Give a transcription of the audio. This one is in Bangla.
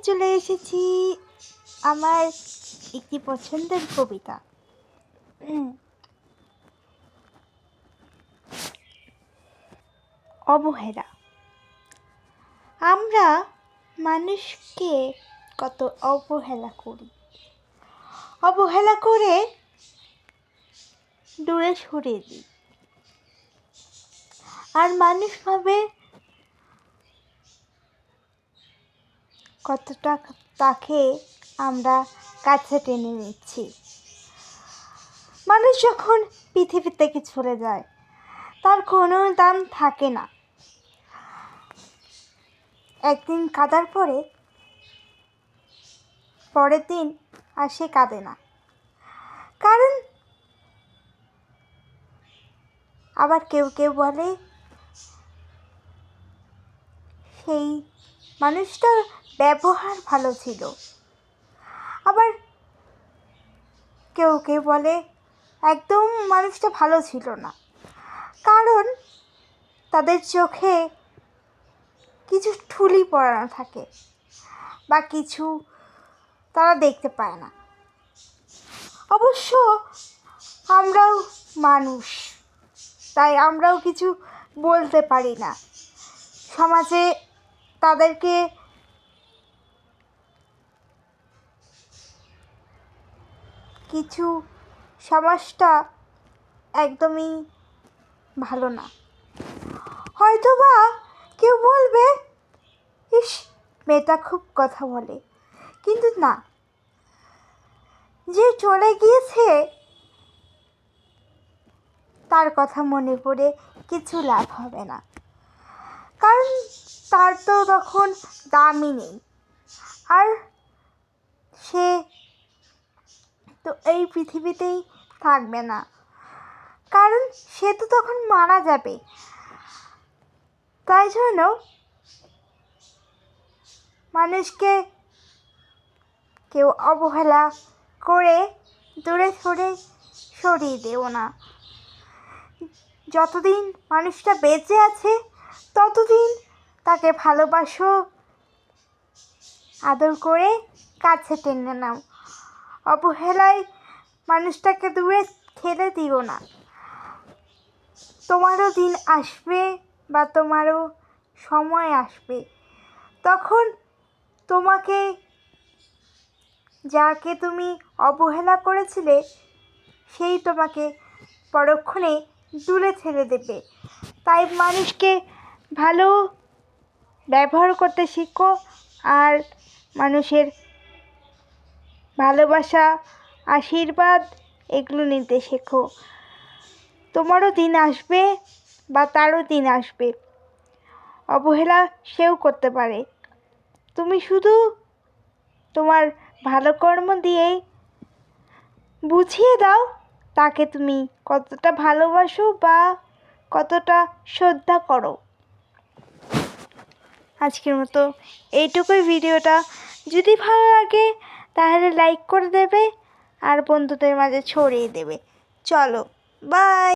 চলে এসেছি আমার একটি পছন্দের কবিতা। অবহেলা। আমরা মানুষকে কত অবহেলা করি, অবহেলা করে দূরে সরিয়ে দিই। আর মানুষ ভাবে কতটা তাকে আমরা কাছে টেনে নিচ্ছি। মানুষ যখন পৃথিবী থেকে চলে যায় তার কোনো দাম থাকে না। একদিন কাঁদার পরের দিন আর সে কাঁদে না। কারণ আবার কেউ কেউ বলে সেই মানুষটার ব্যবহার ভালো ছিল। আবার কেউ কেউ বলে একদম মানুষটা ভালো ছিল না, কারণ তাদের চোখে কিছু ঠুলি পড়ানো থাকে বা কিছু তারা দেখতে পায় না। অবশ্য আমরাও মানুষ, তাই আমরাও কিছু বলতে পারি না। সমাজে তাদেরকে কিছু সমাজটা একদমই ভালো না। হয়তো বা কেউ বলবে ইস মেয়েটা খুব কথা বলে, কিন্তু না, যে চলে গিয়েছে তার কথা মনে পড়ে কিছু লাভ হবে না। কারণ তার তো তখন দামই নেই, আর সে তো এই পৃথিবীতেই থাকবে না, কারণ সে তো তখন মারা যাবে। তাই জন্য মানুষকে কেউ অবহেলা করে দূরে সরিয়ে দেও না। যতদিন মানুষটা বেঁচে আছে ততদিন তাকে ভালোবাসো, আদর করে কাছে টেনে নাও। অবহেলায় মানুষটাকে দূরে ঠেলে দিও না। তোমারও দিন আসবে বা তোমারও সময় আসবে, তখন তোমাকে যাকে তুমি অবহেলা করেছিলে সেই তোমাকে পরক্ষণে দূরে ঠেলে দেবে। তাই মানুষকে ভালো ব্যবহার করতে শিখো, আর মানুষের ভালোবাসা, আশীর্বাদ এগুলো নিতে শেখো। তোমারও দিন আসবে বা তারও দিন আসবে, অবহেলা সেও করতে পারে। তুমি শুধু তোমার ভালো কর্ম দিয়েই বুঝিয়ে দাও তাকে তুমি কতটা ভালোবাসো বা কতটা শ্রদ্ধা করো। আজকের মতো এইটুকুই ভিডিওটা। যদি ভালো লাগে তাহলে লাইক করে দেবে আর বন্ধুদের মাঝে ছড়িয়ে দেবে। চলো, বাই।